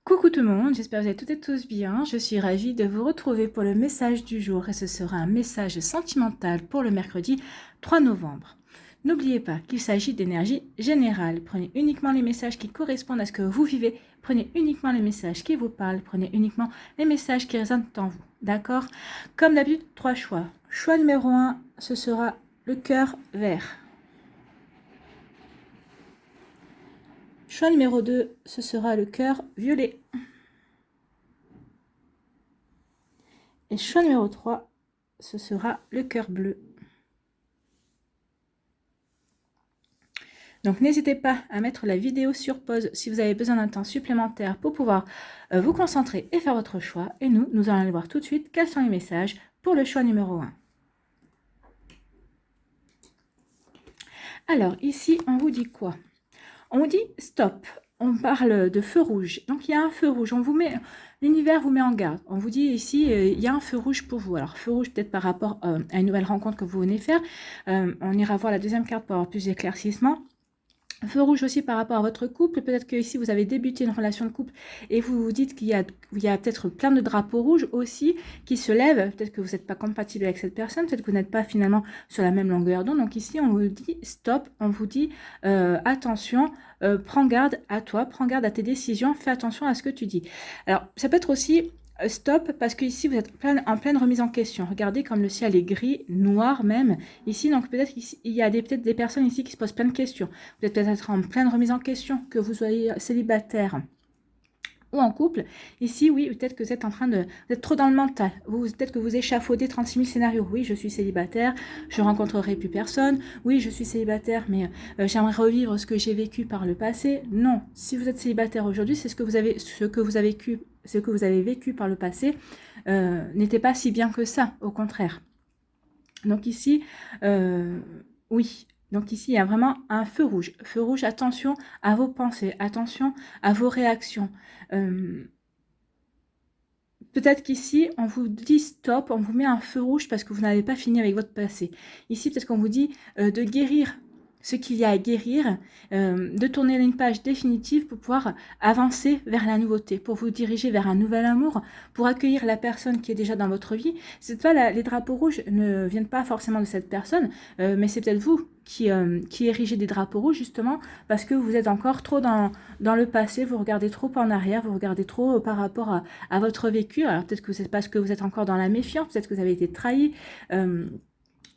Coucou tout le monde, j'espère que vous allez toutes et tous bien. Je suis ravie de vous retrouver pour le message du jour et ce sera un message sentimental pour le mercredi 3 novembre. N'oubliez pas qu'il s'agit d'énergie générale. Prenez uniquement les messages qui correspondent à ce que vous vivez. Prenez uniquement les messages qui vous parlent. Prenez uniquement les messages qui résonnent en vous. D'accord? Comme d'habitude, 3 choix. Choix numéro 1, ce sera le cœur vert. Choix numéro 2, ce sera le cœur violet. Et choix numéro 3, ce sera le cœur bleu. Donc n'hésitez pas à mettre la vidéo sur pause si vous avez besoin d'un temps supplémentaire pour pouvoir vous concentrer et faire votre choix. Et nous allons aller voir tout de suite quels sont les messages pour le choix numéro 1. Alors ici, on vous dit quoi? On vous dit stop. On parle de feu rouge. Donc il y a un feu rouge. L'univers vous met en garde. On vous dit ici, il y a un feu rouge pour vous. Alors feu rouge peut-être par rapport à une nouvelle rencontre que vous venez faire. On ira voir la deuxième carte pour avoir plus d'éclaircissement. Feu rouge aussi par rapport à votre couple. Peut-être que ici vous avez débuté une relation de couple et vous vous dites qu'il y a peut-être plein de drapeaux rouges aussi qui se lèvent. Peut-être que vous n'êtes pas compatible avec cette personne. Peut-être que vous n'êtes pas finalement sur la même longueur d'onde. Donc ici on vous dit stop. On vous dit attention, prends garde à toi, prends garde à tes décisions, fais attention à ce que tu dis. Alors ça peut être aussi stop, parce que ici vous êtes en pleine remise en question. Regardez comme le ciel est gris, noir même. Ici, donc peut-être qu'il y a peut-être des personnes ici qui se posent plein de questions. Vous êtes peut-être en pleine remise en question, que vous soyez célibataire ou en couple. Ici, oui, peut-être que vous êtes en train de... Vous êtes trop dans le mental. Peut-être que vous échafaudez 36 000 scénarios. Oui, je suis célibataire, je rencontrerai plus personne. Oui, je suis célibataire, mais j'aimerais revivre ce que j'ai vécu par le passé. Non, si vous êtes célibataire aujourd'hui, c'est ce que vous avez vécu par le passé n'était pas si bien que ça, au contraire. Donc ici, oui. Donc ici, il y a vraiment un feu rouge. Feu rouge, attention à vos pensées, attention à vos réactions. Peut-être qu'ici, on vous dit stop, on vous met un feu rouge parce que vous n'avez pas fini avec votre passé. Ici, peut-être qu'on vous dit de guérir ce qu'il y a à guérir, de tourner une page définitive pour pouvoir avancer vers la nouveauté, pour vous diriger vers un nouvel amour, pour accueillir la personne qui est déjà dans votre vie. C'est pas les drapeaux rouges ne viennent pas forcément de cette personne, mais c'est peut-être vous qui érigez des drapeaux rouges justement parce que vous êtes encore trop dans le passé, vous regardez trop en arrière, vous regardez trop par rapport à votre vécu. Alors peut-être que c'est parce que vous êtes encore dans la méfiance, peut-être que vous avez été trahi.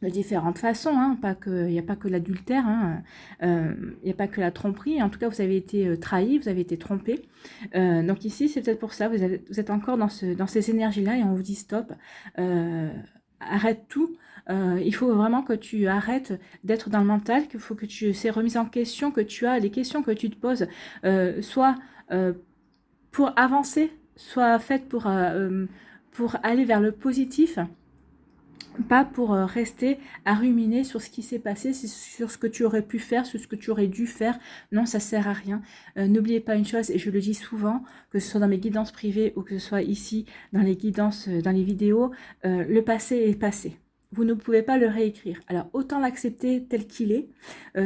De différentes façons, hein, il n'y a pas que l'adultère, hein, il n'y a pas que la tromperie, en tout cas vous avez été trahi, vous avez été trompé, donc ici c'est peut-être pour ça, vous êtes encore dans ces énergies-là et on vous dit stop, arrête tout, il faut vraiment que tu arrêtes d'être dans le mental, qu'il faut que ces remises en question que tu as, les questions que tu te poses, soit pour avancer, soit faites pour aller vers le positif, pas pour rester à ruminer sur ce qui s'est passé, sur ce que tu aurais pu faire, sur ce que tu aurais dû faire. Non, ça sert à rien. N'oubliez pas une chose, et je le dis souvent, que ce soit dans mes guidances privées ou que ce soit ici dans les guidances, dans les vidéos, le passé est passé. Vous ne pouvez pas le réécrire. Alors, autant l'accepter tel qu'il est.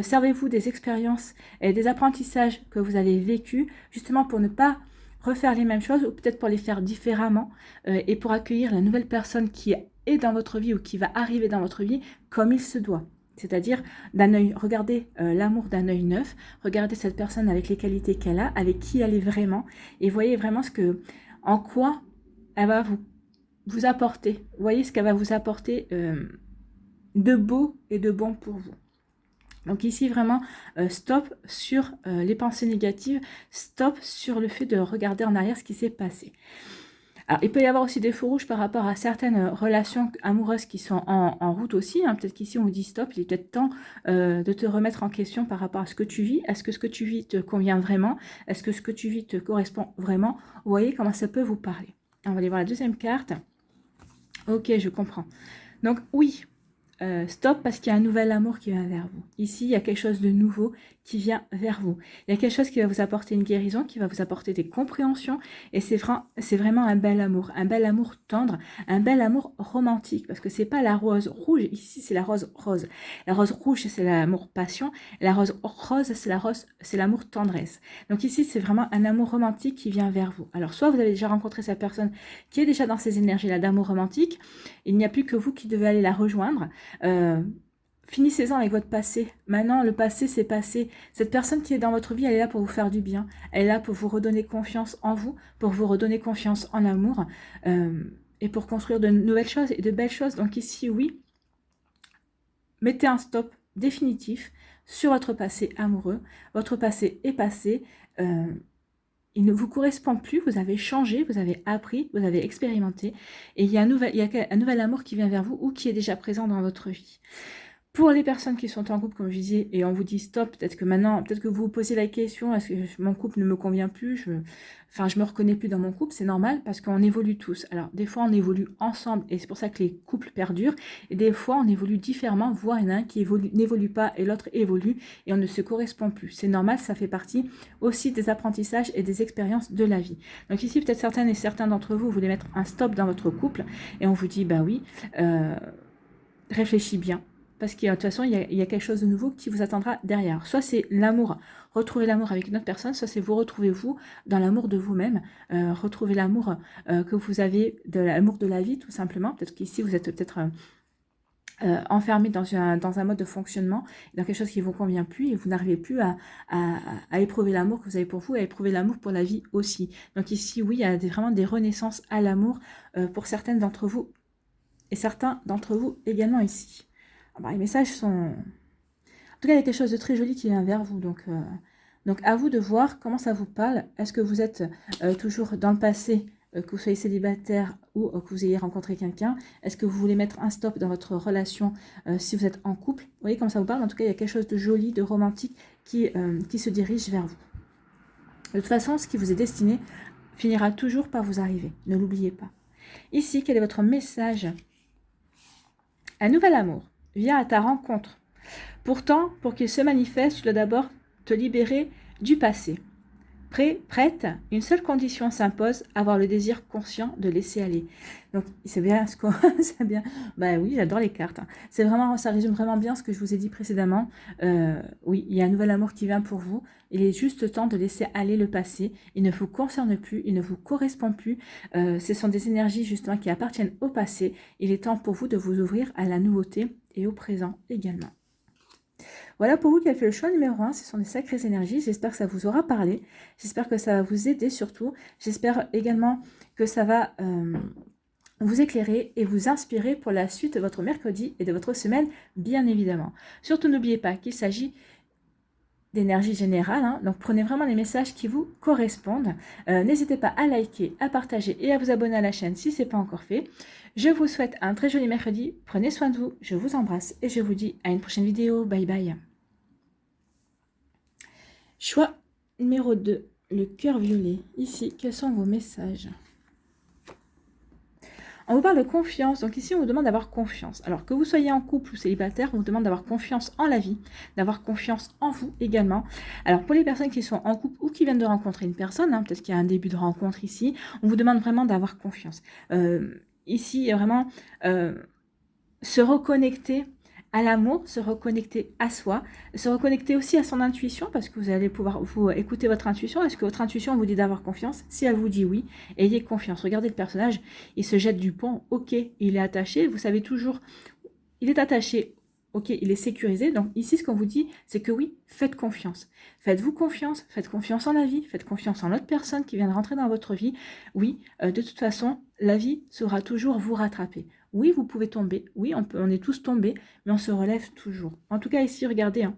Servez-vous des expériences et des apprentissages que vous avez vécus, justement pour ne pas refaire les mêmes choses, ou peut-être pour les faire différemment, et pour accueillir la nouvelle personne qui est dans votre vie ou qui va arriver dans votre vie comme il se doit. C'est-à-dire d'un œil, regardez l'amour d'un œil neuf, regardez cette personne avec les qualités qu'elle a, avec qui elle est vraiment, et voyez vraiment en quoi elle va vous apporter. Voyez ce qu'elle va vous apporter de beau et de bon pour vous. Donc ici vraiment stop sur les pensées négatives, stop sur le fait de regarder en arrière ce qui s'est passé. Alors, il peut y avoir aussi des feux rouges par rapport à certaines relations amoureuses qui sont en route aussi. Hein. Peut-être qu'ici, on vous dit stop, il est peut-être temps de te remettre en question par rapport à ce que tu vis. Est-ce que ce que tu vis te convient vraiment? Est-ce que ce que tu vis te correspond vraiment? Vous voyez comment ça peut vous parler. On va aller voir la deuxième carte. Ok, je comprends. Donc oui, stop parce qu'il y a un nouvel amour qui vient vers vous. Ici, il y a quelque chose de nouveau qui vient vers vous. Il y a quelque chose qui va vous apporter une guérison, qui va vous apporter des compréhensions. Et c'est vraiment un bel amour tendre, un bel amour romantique. Parce que c'est pas la rose rouge, ici c'est la rose rose. La rose rouge, c'est l'amour passion. La rose rose, c'est l'amour tendresse. Donc ici, c'est vraiment un amour romantique qui vient vers vous. Alors, soit vous avez déjà rencontré cette personne qui est déjà dans ces énergies-là d'amour romantique, il n'y a plus que vous qui devez aller la rejoindre. Finissez-en avec votre passé. Maintenant, le passé, c'est passé. Cette personne qui est dans votre vie, elle est là pour vous faire du bien. Elle est là pour vous redonner confiance en vous, pour vous redonner confiance en amour, et pour construire de nouvelles choses et de belles choses. Donc ici, oui, mettez un stop définitif sur votre passé amoureux. Votre passé est passé. Il ne vous correspond plus, vous avez changé, vous avez appris, vous avez expérimenté. Et il y a un nouvel amour qui vient vers vous ou qui est déjà présent dans votre vie. Pour les personnes qui sont en couple, comme je disais, et on vous dit stop, peut-être que maintenant, peut-être que vous vous posez la question, est-ce que mon couple ne me convient plus, je me reconnais plus dans mon couple, c'est normal parce qu'on évolue tous. Alors, des fois, on évolue ensemble et c'est pour ça que les couples perdurent. Et des fois, on évolue différemment, voire il y en a un qui n'évolue pas et l'autre évolue et on ne se correspond plus. C'est normal, ça fait partie aussi des apprentissages et des expériences de la vie. Donc ici, peut-être certaines et certains d'entre vous voulez mettre un stop dans votre couple et on vous dit, bah oui, réfléchis bien. Parce que de toute façon, il y a quelque chose de nouveau qui vous attendra derrière. Soit c'est l'amour, retrouver l'amour avec une autre personne, soit c'est vous retrouver vous dans l'amour de vous-même, retrouver l'amour que vous avez, de l'amour de la vie tout simplement. Peut-être qu'ici, vous êtes peut-être enfermé dans un mode de fonctionnement, dans quelque chose qui ne vous convient plus et vous n'arrivez plus à éprouver l'amour que vous avez pour vous, à éprouver l'amour pour la vie aussi. Donc ici, oui, il y a vraiment des renaissances à l'amour pour certaines d'entre vous et certains d'entre vous également ici. Alors, les messages sont... En tout cas, il y a quelque chose de très joli qui vient vers vous. Donc à vous de voir comment ça vous parle. Est-ce que vous êtes toujours dans le passé, que vous soyez célibataire ou que vous ayez rencontré quelqu'un? Est-ce que vous voulez mettre un stop dans votre relation si vous êtes en couple? Vous voyez comment ça vous parle? En tout cas, il y a quelque chose de joli, de romantique qui se dirige vers vous. De toute façon, ce qui vous est destiné finira toujours par vous arriver. Ne l'oubliez pas. Ici, quel est votre message? Un nouvel amour vient à ta rencontre. Pourtant, pour qu'il se manifeste, tu dois d'abord te libérer du passé. Prête, une seule condition s'impose, avoir le désir conscient de laisser aller. Donc, c'est bien ce qu'on... c'est bien. Bah oui, j'adore les cartes. C'est vraiment, ça résume vraiment bien ce que je vous ai dit précédemment. Oui, il y a un nouvel amour qui vient pour vous. Il est juste temps de laisser aller le passé. Il ne vous concerne plus, il ne vous correspond plus. Ce sont des énergies justement qui appartiennent au passé. Il est temps pour vous de vous ouvrir à la nouveauté et au présent également. Voilà pour vous qui avez fait le choix numéro 1, ce sont des sacrées énergies, j'espère que ça vous aura parlé, j'espère que ça va vous aider surtout, j'espère également que ça va vous éclairer et vous inspirer pour la suite de votre mercredi et de votre semaine, bien évidemment. Surtout n'oubliez pas qu'il s'agit d'énergie générale, hein, donc prenez vraiment les messages qui vous correspondent. N'hésitez pas à liker, à partager et à vous abonner à la chaîne si ce n'est pas encore fait. Je vous souhaite un très joli mercredi, prenez soin de vous, je vous embrasse et je vous dis à une prochaine vidéo, bye bye. Choix numéro 2, le cœur violet. Ici, quels sont vos messages? On vous parle de confiance, donc ici on vous demande d'avoir confiance. Alors que vous soyez en couple ou célibataire, on vous demande d'avoir confiance en la vie, d'avoir confiance en vous également. Alors pour les personnes qui sont en couple ou qui viennent de rencontrer une personne, hein, peut-être qu'il y a un début de rencontre ici, on vous demande vraiment d'avoir confiance. Ici, il y a vraiment se reconnecter à l'amour, se reconnecter à soi, se reconnecter aussi à son intuition parce que vous allez pouvoir vous écouter votre intuition. Est-ce que votre intuition vous dit d'avoir confiance? Si elle vous dit oui, ayez confiance. Regardez le personnage, il se jette du pont, ok, il est attaché, vous savez toujours, il est attaché, ok, il est sécurisé. Donc ici, ce qu'on vous dit, c'est que oui, faites confiance. Faites-vous confiance, faites confiance en la vie, faites confiance en l'autre personne qui vient de rentrer dans votre vie. Oui, de toute façon, la vie saura toujours vous rattraper. Oui, vous pouvez tomber. Oui, on est tous tombés, mais on se relève toujours. En tout cas, ici, regardez. Hein.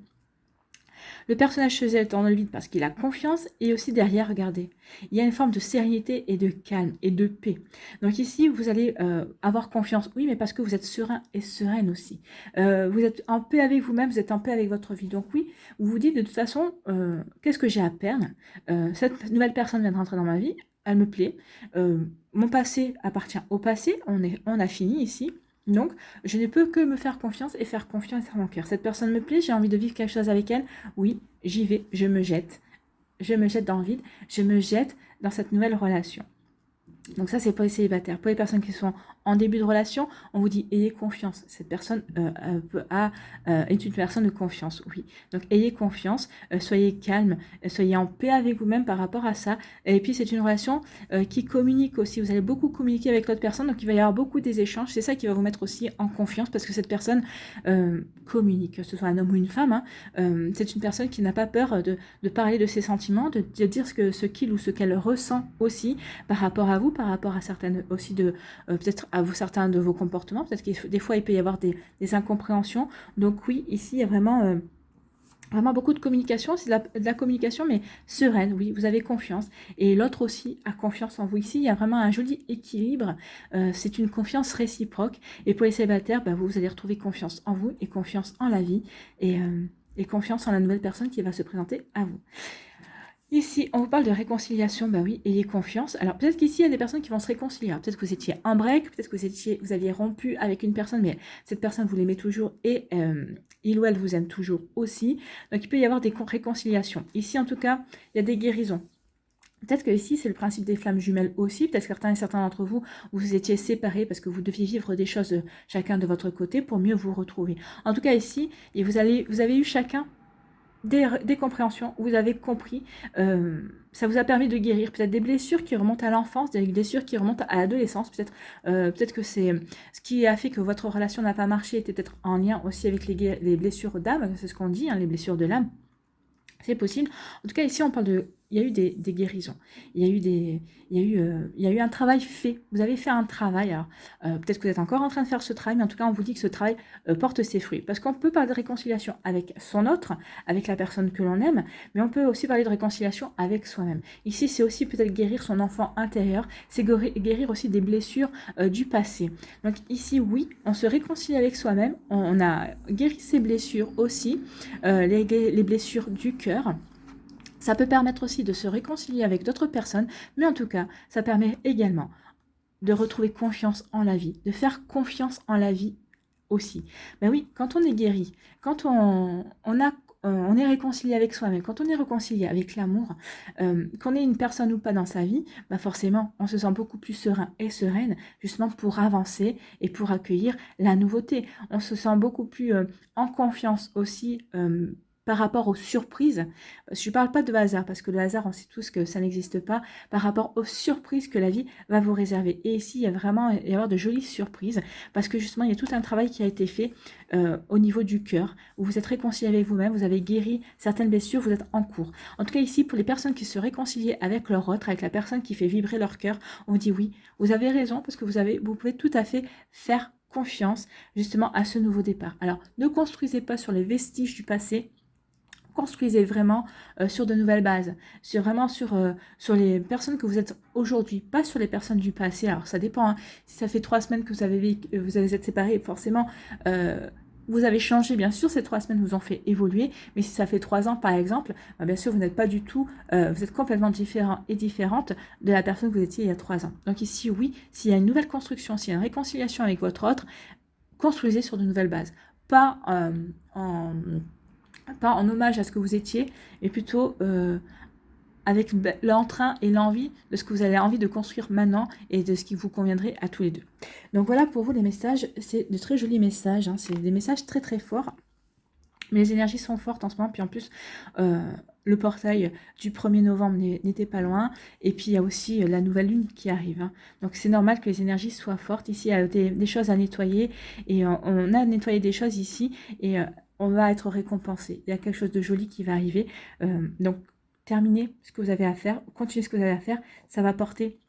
Le personnage se jette dans le vide parce qu'il a confiance. Et aussi derrière, regardez. Il y a une forme de sérénité et de calme et de paix. Donc ici, vous allez avoir confiance. Oui, mais parce que vous êtes serein et sereine aussi. Vous êtes en paix avec vous-même, vous êtes en paix avec votre vie. Donc oui, vous vous dites de toute façon, qu'est-ce que j'ai à perdre? Cette nouvelle personne vient de rentrer dans ma vie. Elle me plaît. Mon passé appartient au passé. On a fini ici. Donc, je ne peux que me faire confiance et faire confiance à mon cœur. Cette personne me plaît, j'ai envie de vivre quelque chose avec elle. Oui, j'y vais, je me jette. Je me jette dans le vide, je me jette dans cette nouvelle relation. Donc ça, c'est pour les célibataires. Pour les personnes qui sont en début de relation, on vous dit ayez confiance. Cette personne est une personne de confiance, oui. Donc ayez confiance, soyez calme, soyez en paix avec vous-même par rapport à ça. Et puis c'est une relation qui communique aussi. Vous allez beaucoup communiquer avec l'autre personne, donc il va y avoir beaucoup des échanges. C'est ça qui va vous mettre aussi en confiance parce que cette personne communique, que ce soit un homme ou une femme. C'est une personne qui n'a pas peur de parler de ses sentiments, de dire ce qu'il ou ce qu'elle ressent aussi par rapport à vous, par rapport à certaines aussi peut-être à vous certains de vos comportements, peut-être que des fois il peut y avoir des incompréhensions. Donc oui, ici il y a vraiment beaucoup de communication, c'est de la communication mais sereine, oui, vous avez confiance et l'autre aussi a confiance en vous. Ici il y a vraiment un joli équilibre, c'est une confiance réciproque et pour les célibataires, vous allez retrouver confiance en vous et confiance en la vie et confiance en la nouvelle personne qui va se présenter à vous. Ici, on vous parle de réconciliation, oui, ayez confiance. Alors peut-être qu'ici, il y a des personnes qui vont se réconcilier. Peut-être que vous étiez en break, peut-être que vous aviez rompu avec une personne, mais cette personne, vous l'aimez toujours et il ou elle vous aime toujours aussi. Donc il peut y avoir des réconciliations. Ici, en tout cas, il y a des guérisons. Peut-être que ici, c'est le principe des flammes jumelles aussi. Peut-être certains d'entre vous, vous étiez séparés parce que vous deviez vivre des choses chacun de votre côté pour mieux vous retrouver. En tout cas, ici, et vous avez eu chacun des compréhensions, vous avez compris, ça vous a permis de guérir peut-être des blessures qui remontent à l'enfance, des blessures qui remontent à l'adolescence, peut-être que c'est ce qui a fait que votre relation n'a pas marché était peut-être en lien aussi avec les blessures d'âme, c'est ce qu'on dit, les blessures de l'âme. C'est possible. En tout cas, ici, on parle de... Il y a eu des guérisons. Il y a eu un travail fait. Vous avez fait un travail. Alors, peut-être que vous êtes encore en train de faire ce travail, mais en tout cas, on vous dit que ce travail porte ses fruits. Parce qu'on peut parler de réconciliation avec son autre, avec la personne que l'on aime, mais on peut aussi parler de réconciliation avec soi-même. Ici, c'est aussi peut-être guérir son enfant intérieur. C'est guérir aussi des blessures du passé. Donc ici, oui, on se réconcilie avec soi-même. On a guéri ses blessures aussi, les blessures du cœur. Ça peut permettre aussi de se réconcilier avec d'autres personnes, mais en tout cas, ça permet également de retrouver confiance en la vie, de faire confiance en la vie aussi. Ben oui, quand on est guéri, quand on est réconcilié avec soi-même, quand on est réconcilié avec l'amour, qu'on ait une personne ou pas dans sa vie, forcément, on se sent beaucoup plus serein et sereine, justement pour avancer et pour accueillir la nouveauté. On se sent beaucoup plus en confiance aussi par rapport aux surprises. Je ne parle pas de hasard, parce que le hasard, on sait tous que ça n'existe pas, par rapport aux surprises que la vie va vous réserver. Et ici, il y a vraiment y avoir de jolies surprises, parce que justement, il y a tout un travail qui a été fait au niveau du cœur, où vous êtes réconcilié avec vous-même, vous avez guéri certaines blessures, vous êtes en cours. En tout cas, ici, pour les personnes qui se réconcilient avec leur autre, avec la personne qui fait vibrer leur cœur, on vous dit oui, vous avez raison, parce que vous pouvez tout à fait faire confiance justement à ce nouveau départ. Alors, ne construisez pas sur les vestiges du passé, construisez vraiment sur de nouvelles bases, sur les personnes que vous êtes aujourd'hui, pas sur les personnes du passé. Alors ça dépend, si ça fait 3 semaines que vous avez été séparés, forcément vous avez changé, bien sûr, ces 3 semaines vous ont fait évoluer, mais si ça fait 3 ans par exemple, bien sûr vous n'êtes pas du tout, vous êtes complètement différent et différente de la personne que vous étiez il y a 3 ans. Donc ici oui, s'il y a une nouvelle construction, s'il y a une réconciliation avec votre autre, construisez sur de nouvelles bases, pas en hommage à ce que vous étiez, mais plutôt avec l'entrain et l'envie de ce que vous avez envie de construire maintenant et de ce qui vous conviendrait à tous les deux. Donc voilà pour vous les messages, c'est de très jolis messages, c'est des messages très très forts, mais les énergies sont fortes en ce moment, puis en plus le portail du 1er novembre n'était pas loin, et puis il y a aussi la nouvelle lune qui arrive, donc c'est normal que les énergies soient fortes. Ici il y a des choses à nettoyer, et on a nettoyé des choses ici, et on va être récompensé. Il y a quelque chose de joli qui va arriver. Donc, terminez ce que vous avez à faire. Continuez ce que vous avez à faire. Ça va porter.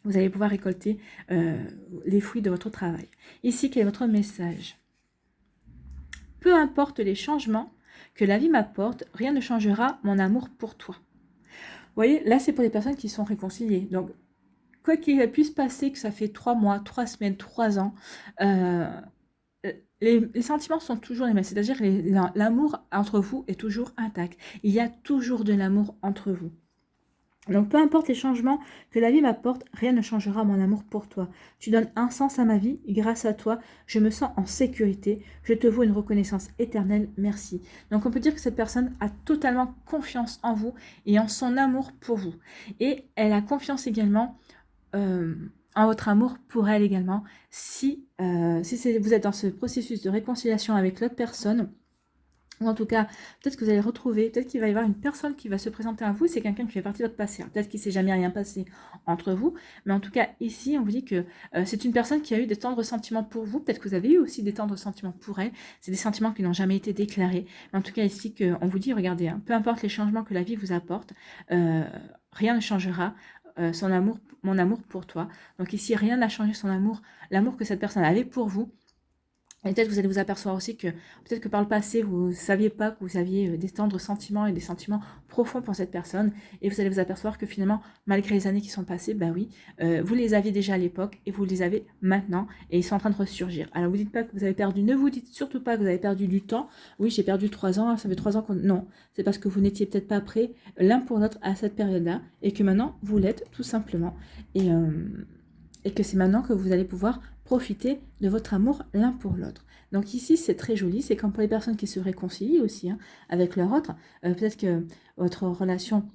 Vous allez pouvoir récolter les fruits de votre travail. Ici, quel est votre message? Peu importe les changements que la vie m'apporte, rien ne changera mon amour pour toi. Vous voyez, là, c'est pour les personnes qui sont réconciliées. Donc, quoi qu'il puisse passer, que ça fait 3 mois, 3 semaines, 3 ans, les sentiments sont toujours les mêmes, c'est-à-dire que l'amour entre vous est toujours intact. Il y a toujours de l'amour entre vous. Donc, peu importe les changements que la vie m'apporte, rien ne changera mon amour pour toi. Tu donnes un sens à ma vie. Grâce à toi, je me sens en sécurité. Je te vaux une reconnaissance éternelle. Merci. Donc, on peut dire que cette personne a totalement confiance en vous et en son amour pour vous. Et elle a confiance également en votre amour pour elle également. Si vous êtes dans ce processus de réconciliation avec l'autre personne, ou en tout cas, peut-être que vous allez retrouver, peut-être qu'il va y avoir une personne qui va se présenter à vous, c'est quelqu'un qui fait partie de votre passé. Peut-être qu'il ne s'est jamais rien passé entre vous, mais en tout cas, ici, on vous dit que c'est une personne qui a eu des tendres sentiments pour vous, peut-être que vous avez eu aussi des tendres sentiments pour elle, c'est des sentiments qui n'ont jamais été déclarés, mais en tout cas, ici, on vous dit, regardez, hein, peu importe les changements que la vie vous apporte, rien ne changera mon amour pour toi. Donc ici, rien n'a changé son amour, l'amour que cette personne avait pour vous. Et peut-être que vous allez vous apercevoir aussi que, peut-être que par le passé, vous ne saviez pas que vous aviez des tendres sentiments et des sentiments profonds pour cette personne. Et vous allez vous apercevoir que finalement, malgré les années qui sont passées, bah oui, vous les aviez déjà à l'époque et vous les avez maintenant. Et ils sont en train de ressurgir. Alors, vous dites pas que vous avez perdu, ne vous dites surtout pas que vous avez perdu du temps. Oui, j'ai perdu 3 ans, ça fait 3 ans qu'on... Non, c'est parce que vous n'étiez peut-être pas prêts l'un pour l'autre à cette période-là. Et que maintenant, vous l'êtes tout simplement. Et que c'est maintenant que vous allez pouvoir profiter de votre amour l'un pour l'autre. Donc ici, c'est très joli, c'est comme pour les personnes qui se réconcilient aussi hein, avec leur autre. Peut-être que votre relation...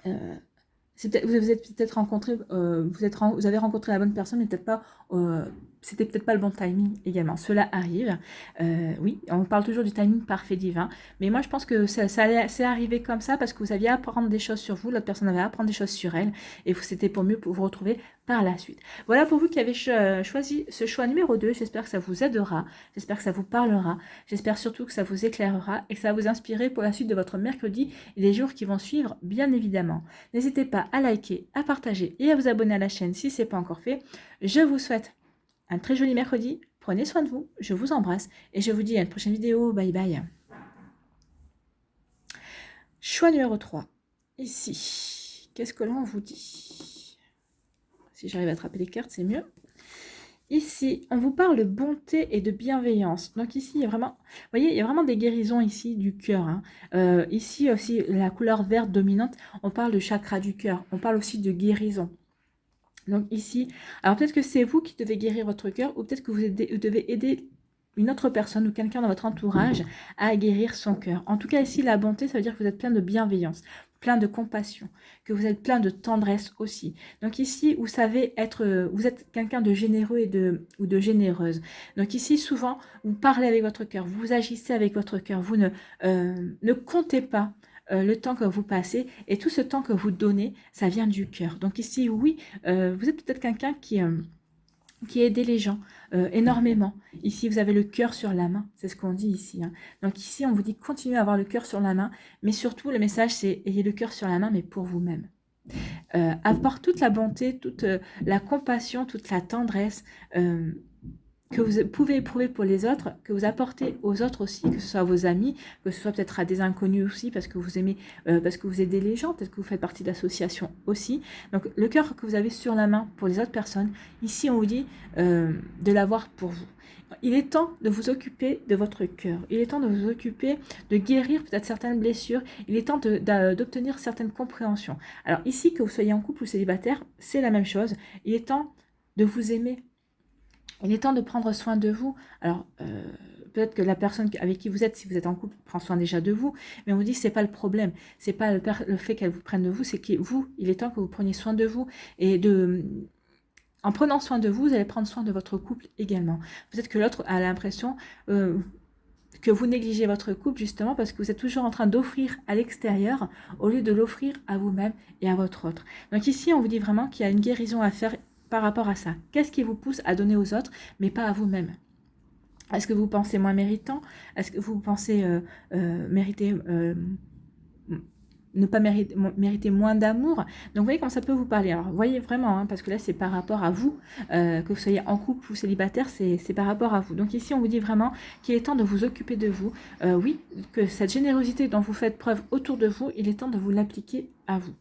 vous êtes peut-être rencontré, vous avez rencontré la bonne personne, mais peut-être pas, c'était peut-être pas le bon timing également. Cela arrive. Oui, on parle toujours du timing parfait divin, mais moi je pense que c'est arrivé comme ça parce que vous aviez à apprendre des choses sur vous, l'autre personne avait à apprendre des choses sur elle, et c'était pour mieux pour vous retrouver par la suite. Voilà pour vous qui avez choisi ce choix numéro 2. J'espère que ça vous aidera, j'espère que ça vous parlera, j'espère surtout que ça vous éclairera et que ça va vous inspirer pour la suite de votre mercredi et les jours qui vont suivre, bien évidemment. N'hésitez pas à liker, à partager et à vous abonner à la chaîne si ce n'est pas encore fait. Je vous souhaite un très joli mercredi. Prenez soin de vous. Je vous embrasse et je vous dis à une prochaine vidéo. Bye bye. Choix numéro 3. Ici. Qu'est-ce que l'on vous dit? Si j'arrive à attraper les cartes, c'est mieux. Ici, on vous parle de bonté et de bienveillance. Donc ici, il y a vraiment, vous voyez, il y a vraiment des guérisons ici du cœur. Hein. Ici aussi, la couleur verte dominante, on parle de chakra du cœur. On parle aussi de guérison. Donc ici, alors peut-être que c'est vous qui devez guérir votre cœur ou peut-être que vous devez aider une autre personne ou quelqu'un dans votre entourage à guérir son cœur. En tout cas, ici, la bonté, ça veut dire que vous êtes plein de bienveillance, plein de compassion, que vous êtes plein de tendresse aussi. Donc ici, vous savez être, vous êtes quelqu'un de généreux ou de généreuse. Donc ici, souvent, vous parlez avec votre cœur, vous agissez avec votre cœur, vous ne comptez pas le temps que vous passez et tout ce temps que vous donnez, ça vient du cœur. Donc ici, oui, vous êtes peut-être quelqu'un qui aide les gens énormément. Ici, vous avez le cœur sur la main, c'est ce qu'on dit ici. Hein. Donc ici, on vous dit continuez à avoir le cœur sur la main, mais surtout, le message, c'est ayez le cœur sur la main, mais pour vous-même. Apporte toute la bonté, toute la compassion, toute la tendresse que vous pouvez éprouver pour les autres, que vous apportez aux autres aussi, que ce soit à vos amis, que ce soit peut-être à des inconnus aussi, parce que vous aimez, parce que vous aidez les gens, peut-être que vous faites partie d'associations aussi. Donc le cœur que vous avez sur la main pour les autres personnes, ici on vous dit de l'avoir pour vous. Il est temps de vous occuper de votre cœur. Il est temps de vous occuper de guérir peut-être certaines blessures. Il est temps d'obtenir certaines compréhensions. Alors ici, que vous soyez en couple ou célibataire, c'est la même chose. Il est temps de vous aimer. Il est temps de prendre soin de vous. Alors, peut-être que la personne avec qui vous êtes, si vous êtes en couple, prend soin déjà de vous, mais on vous dit que ce n'est pas le problème. Ce n'est pas le fait qu'elle vous prenne de vous, c'est que vous, il est temps que vous preniez soin de vous. Et en prenant soin de vous, vous allez prendre soin de votre couple également. Peut-être que l'autre a l'impression que vous négligez votre couple justement parce que vous êtes toujours en train d'offrir à l'extérieur au lieu de l'offrir à vous-même et à votre autre. Donc ici, on vous dit vraiment qu'il y a une guérison à faire par rapport à ça. Qu'est-ce qui vous pousse à donner aux autres, mais pas à vous-même? Est-ce que vous pensez moins méritant? Est-ce que vous pensez mériter... ne pas mériter moins d'amour. Donc, vous voyez comment ça peut vous parler. Alors, voyez vraiment, hein, parce que là, c'est par rapport à vous, que vous soyez en couple ou célibataire, c'est par rapport à vous. Donc, ici, on vous dit vraiment qu'il est temps de vous occuper de vous. Oui, que cette générosité dont vous faites preuve autour de vous, il est temps de vous l'appliquer à vous.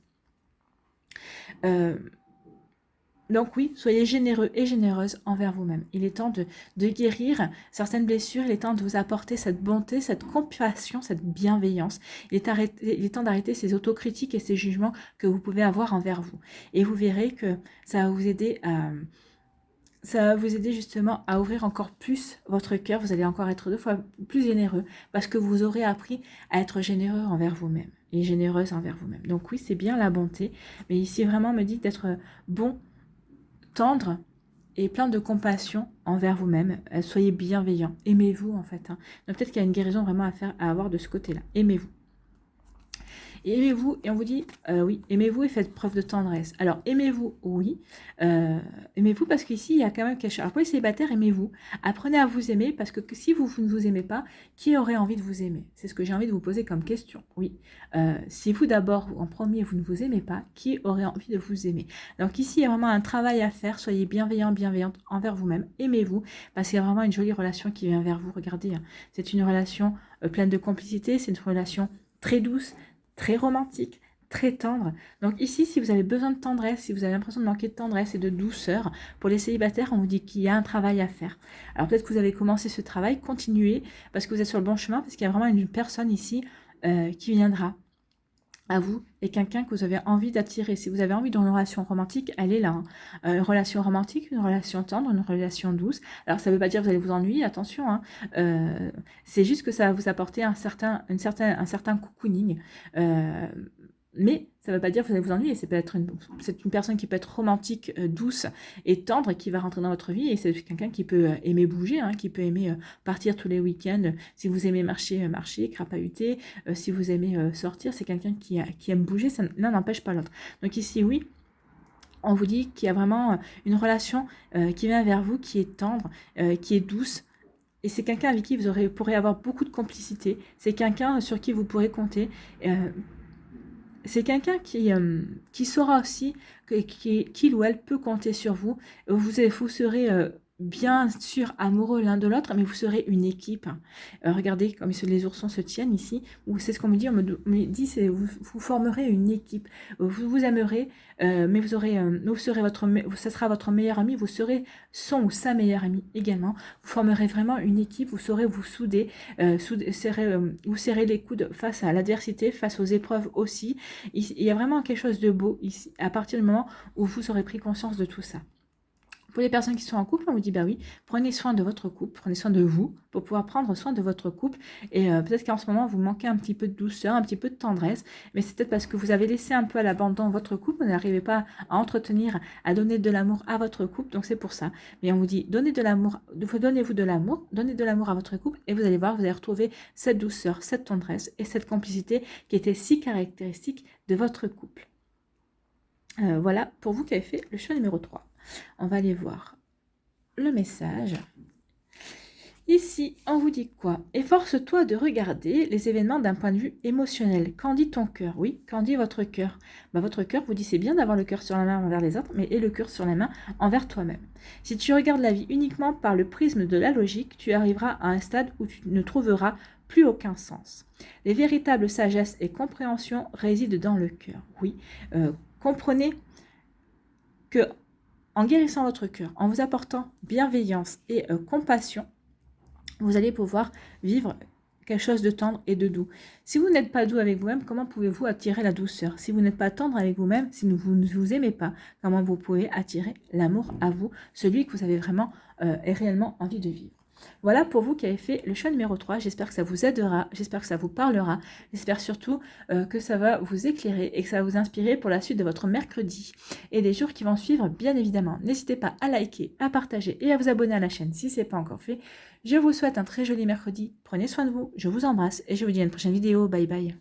Donc oui, soyez généreux et généreuse envers vous-même. Il est temps de guérir certaines blessures, il est temps de vous apporter cette bonté, cette compassion, cette bienveillance. Il est temps d'arrêter ces autocritiques et ces jugements que vous pouvez avoir envers vous. Et vous verrez que ça va vous aider justement à ouvrir encore plus votre cœur. Vous allez encore être 2 fois plus généreux parce que vous aurez appris à être généreux envers vous-même et généreuse envers vous-même. Donc oui, c'est bien la bonté, mais ici vraiment me dit d'être bon, tendre et plein de compassion envers vous-même. Soyez bienveillant. Aimez-vous en fait. Donc peut-être qu'il y a une guérison vraiment à avoir de ce côté-là. Aimez-vous. Et aimez-vous, et on vous dit, oui, aimez-vous et faites preuve de tendresse. Alors, aimez-vous, oui. Aimez-vous parce qu'ici, il y a quand même quelque chose. Alors, pour les célibataires, aimez-vous. Apprenez à vous aimer parce que si vous ne vous aimez pas, qui aurait envie de vous aimer? C'est ce que j'ai envie de vous poser comme question. Oui. Si vous, d'abord, en premier, vous ne vous aimez pas, qui aurait envie de vous aimer? Donc, ici, il y a vraiment un travail à faire. Soyez bienveillant, bienveillante envers vous-même. Aimez-vous parce qu'il y a vraiment une jolie relation qui vient vers vous. Regardez, c'est une relation pleine de complicité. C'est une relation très douce, très romantique, très tendre. Donc ici, si vous avez besoin de tendresse, si vous avez l'impression de manquer de tendresse et de douceur, pour les célibataires, on vous dit qu'il y a un travail à faire. Alors peut-être que vous avez commencé ce travail, continuez, parce que vous êtes sur le bon chemin, parce qu'il y a vraiment une personne ici qui viendra à vous et quelqu'un que vous avez envie d'attirer. Si vous avez envie d'une relation romantique, elle est là. Une relation romantique, une relation tendre, une relation douce. Alors ça ne veut pas dire que vous allez vous ennuyer, attention. C'est juste que ça va vous apporter un certain cocooning. Mais ça ne veut pas dire que vous allez vous ennuyer. C'est une personne qui peut être romantique, douce et tendre, qui va rentrer dans votre vie. Et c'est quelqu'un qui peut aimer bouger, qui peut aimer partir tous les week-ends. Si vous aimez marcher, crapahuter. Si vous aimez sortir, c'est quelqu'un qui aime bouger. L'un n'empêche pas l'autre. Donc ici, oui, on vous dit qu'il y a vraiment une relation qui vient vers vous, qui est tendre, qui est douce. Et c'est quelqu'un avec qui vous pourrez avoir beaucoup de complicité. C'est quelqu'un sur qui vous pourrez compter. C'est quelqu'un qui saura aussi qu'il ou elle peut compter sur vous. Vous serez bien sûr amoureux l'un de l'autre, mais vous serez une équipe. Regardez comme les oursons se tiennent ici. C'est ce qu'on me dit. On me dit, vous formerez une équipe. Vous vous aimerez, mais vous serez ça sera votre meilleur ami. Vous serez son ou sa meilleure amie également. Vous formerez vraiment une équipe. Vous saurez vous souder, vous serrez les coudes face à l'adversité, face aux épreuves aussi. Il y a vraiment quelque chose de beau ici, à partir du moment où vous aurez pris conscience de tout ça. Pour les personnes qui sont en couple, on vous dit, bah oui, prenez soin de votre couple, prenez soin de vous pour pouvoir prendre soin de votre couple. Et peut-être qu'en ce moment, vous manquez un petit peu de douceur, un petit peu de tendresse, mais c'est peut-être parce que vous avez laissé un peu à l'abandon votre couple, vous n'arrivez pas à entretenir, à donner de l'amour à votre couple, donc c'est pour ça. Mais on vous dit, donnez-vous de l'amour, donnez de l'amour à votre couple, et vous allez voir, vous allez retrouver cette douceur, cette tendresse et cette complicité qui était si caractéristique de votre couple. Voilà pour vous qui avez fait le choix numéro 3. On va aller voir le message. Ici, on vous dit quoi? Efforce-toi de regarder les événements d'un point de vue émotionnel. Qu'en dit ton cœur? Oui, qu'en dit votre cœur? Votre cœur vous dit c'est bien d'avoir le cœur sur la main envers les autres, mais et le cœur sur la main envers toi-même. Si tu regardes la vie uniquement par le prisme de la logique, tu arriveras à un stade où tu ne trouveras plus aucun sens. Les véritables sagesse et compréhension résident dans le cœur. Oui, comprenez que en guérissant votre cœur, en vous apportant bienveillance et compassion, vous allez pouvoir vivre quelque chose de tendre et de doux. Si vous n'êtes pas doux avec vous-même, comment pouvez-vous attirer la douceur? Si vous n'êtes pas tendre avec vous-même, si vous ne vous aimez pas, comment vous pouvez attirer l'amour à vous, celui que vous avez vraiment et réellement envie de vivre? Voilà pour vous qui avez fait le choix numéro 3. J'espère que ça vous aidera, j'espère que ça vous parlera, j'espère surtout que ça va vous éclairer et que ça va vous inspirer pour la suite de votre mercredi et des jours qui vont suivre, bien évidemment. N'hésitez pas à liker, à partager et à vous abonner à la chaîne si ce n'est pas encore fait. Je vous souhaite un très joli mercredi, prenez soin de vous, je vous embrasse et je vous dis à une prochaine vidéo. Bye bye.